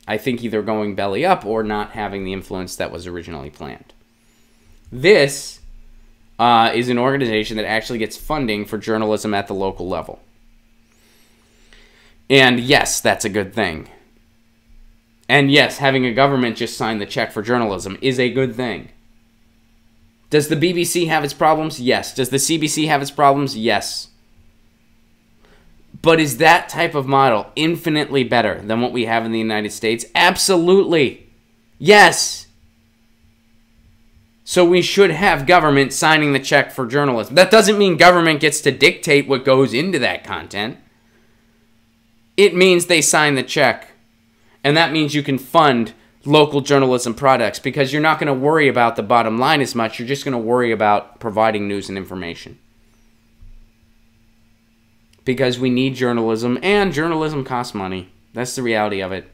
I think, either going belly up or not having the influence that was originally planned. This is an organization that actually gets funding for journalism at the local level. And yes, that's a good thing. And yes, having a government just sign the check for journalism is a good thing. Does the BBC have its problems? Yes. Does the CBC have its problems? Yes. But is that type of model infinitely better than what we have in the United States? Absolutely. Yes. So we should have government signing the check for journalism. That doesn't mean government gets to dictate what goes into that content. It means they sign the check. And that means you can fund local journalism products because you're not going to worry about the bottom line as much. You're just going to worry about providing news and information. Because we need journalism, and journalism costs money. That's the reality of it.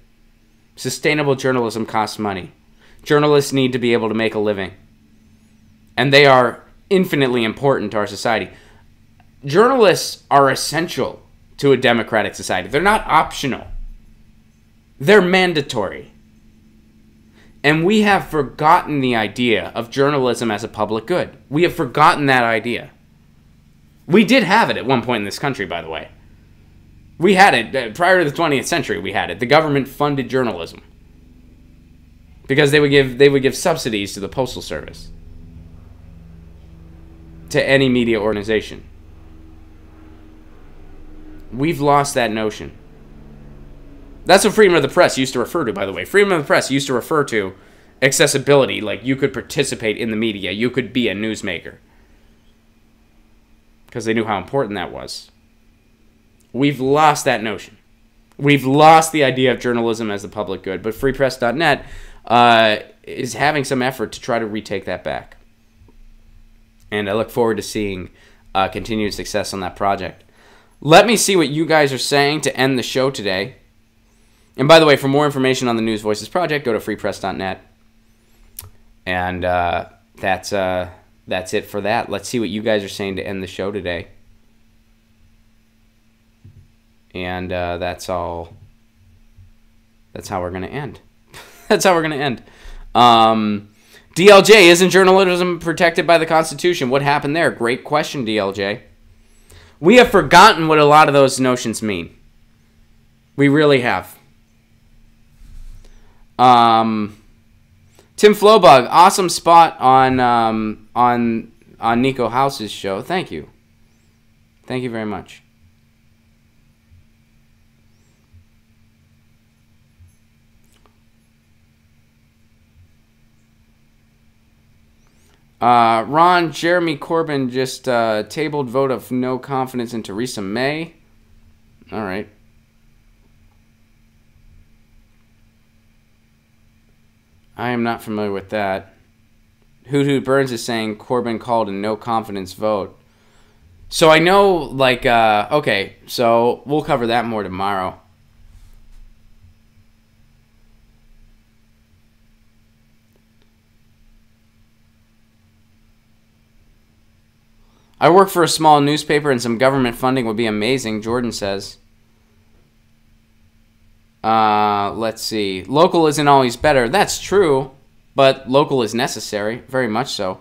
Sustainable journalism costs money. Journalists need to be able to make a living. And they are infinitely important to our society. Journalists are essential to a democratic society. They're not optional. They're mandatory. And we have forgotten the idea of journalism as a public good. We have forgotten that idea. We did have it at one point in this country, by the way. We had it. Prior to the 20th century, we had it. The government funded journalism. Because they would give subsidies to the Postal Service. To any media organization. We've lost that notion. That's what freedom of the press used to refer to, by the way. Freedom of the press used to refer to accessibility, like you could participate in the media. You could be a newsmaker. Because they knew how important that was. We've lost that notion. We've lost the idea of journalism as the public good. But freepress.net is having some effort to try to retake that back. And I look forward to seeing continued success on that project. Let me see what you guys are saying to end the show today. And by the way, for more information on the News Voices Project, go to freepress.net. And that's it for that. Let's see what you guys are saying to end the show today. And that's all. That's how we're going to end. That's how we're going to end. DLJ, isn't journalism protected by the Constitution? What happened there? Great question, DLJ. We have forgotten what a lot of those notions mean. We really have. Tim Flowbug, awesome spot on Nico House's show. Thank you. Thank you very much. Ron, Jeremy Corbyn just tabled vote of no confidence in Theresa May. All right. I am not familiar with that. Hoot Hoot Burns is saying Corbyn called a no confidence vote. So I know, like, okay, so we'll cover that more tomorrow. I work for a small newspaper and some government funding would be amazing, Jordan says. Let's see. Local isn't always better. That's true, but local is necessary, very much so.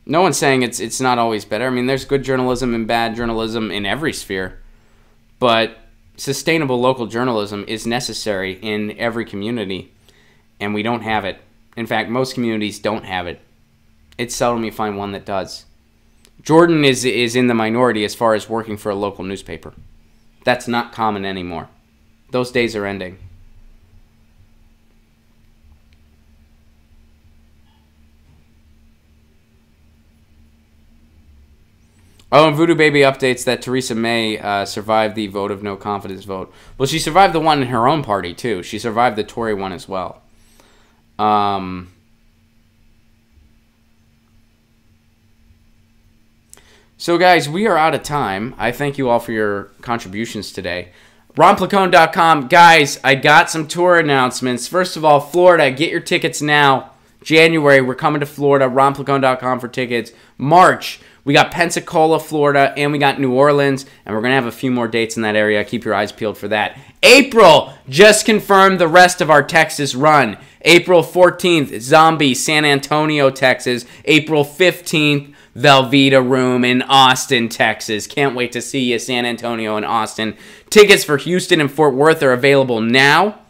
No one's saying it's not always better. I mean, there's good journalism and bad journalism in every sphere, but sustainable local journalism is necessary in every community, and we don't have it. In fact, most communities don't have it. It's seldom you find one that does. Jordan is in the minority as far as working for a local newspaper. That's not common anymore. Those days are ending. Oh, and Voodoo Baby updates that Theresa May survived the vote of no confidence vote. Well, she survived the one in her own party, too. She survived the Tory one as well. So, guys, we are out of time. I thank you all for your contributions today. Romplacone.com. Guys, I got some tour announcements. First of all, Florida, get your tickets now. January, we're coming to Florida. Romplacone.com for tickets. March, we got Pensacola, Florida, and we got New Orleans, and we're going to have a few more dates in that area. Keep your eyes peeled for that. April, just confirmed the rest of our Texas run. April 14th, Zombie, San Antonio, Texas. April 15th, Velveeta Room in Austin, Texas. Can't wait to see you, San Antonio and Austin. Tickets for Houston and Fort Worth are available now.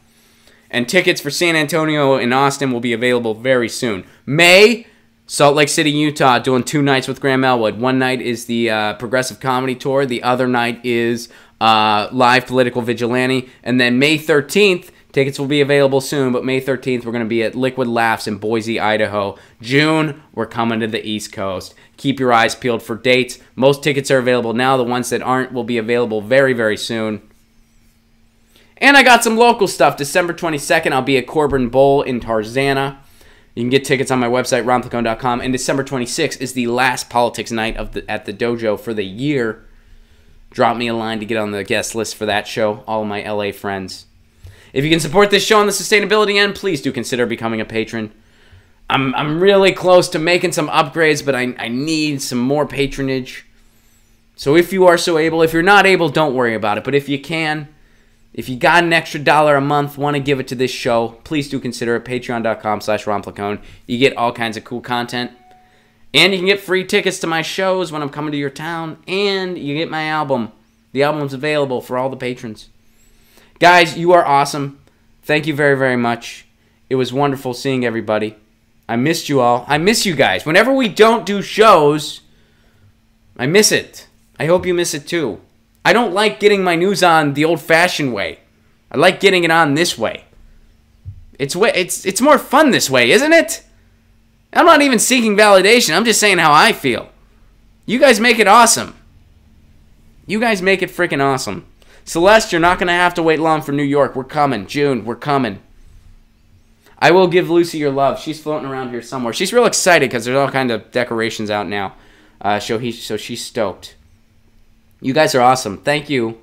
And tickets for San Antonio and Austin will be available very soon. May, Salt Lake City, Utah, doing 2 nights with Graham Elwood. One night is the Progressive Comedy Tour. The other night is Live Political Vigilante. And then May 13th, tickets will be available soon, but May 13th, we're going to be at Liquid Laughs in Boise, Idaho. June, we're coming to the East Coast. Keep your eyes peeled for dates. Most tickets are available now. The ones that aren't will be available very, very soon. And I got some local stuff. December 22nd, I'll be at Corbin Bowl in Tarzana. You can get tickets on my website, romplacone.com. And December 26th is the last politics night at the dojo for the year. Drop me a line to get on the guest list for that show, all of my LA friends. If you can support this show on the sustainability end, please do consider becoming a patron. I'm really close to making some upgrades, but I need some more patronage. So if you are so able, if you're not able, don't worry about it. But if you can, if you got an extra $1 a month, want to give it to this show, please do consider it. Patreon.com/Romplacone. You get all kinds of cool content. And you can get free tickets to my shows when I'm coming to your town. And you get my album. The album's available for all the patrons. Guys, you are awesome. Thank you very, very much. It was wonderful seeing everybody. I missed you all. I miss you guys. Whenever we don't do shows, I miss it. I hope you miss it too. I don't like getting my news on the old-fashioned way. I like getting it on this way. It's more fun this way, isn't it? I'm not even seeking validation. I'm just saying how I feel. You guys make it awesome. You guys make it freaking awesome. Celeste, you're not going to have to wait long for New York. We're coming. June, we're coming. I will give Lucy your love. She's floating around here somewhere. She's real excited because there's all kind of decorations out now. So she's stoked. You guys are awesome. Thank you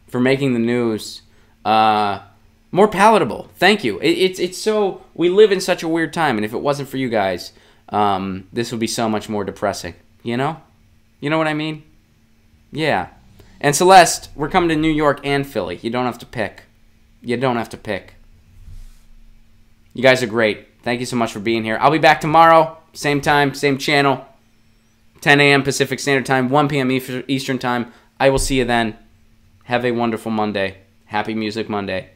for making the news more palatable. Thank you. It's so, we live in such a weird time, and if it wasn't for you guys, this would be so much more depressing. You know? You know what I mean? Yeah. And Celeste, we're coming to New York and Philly. You don't have to pick. You don't have to pick. You guys are great. Thank you so much for being here. I'll be back tomorrow. Same time, same channel. 10 a.m. Pacific Standard Time, 1 p.m. Eastern Time. I will see you then. Have a wonderful Monday. Happy Music Monday.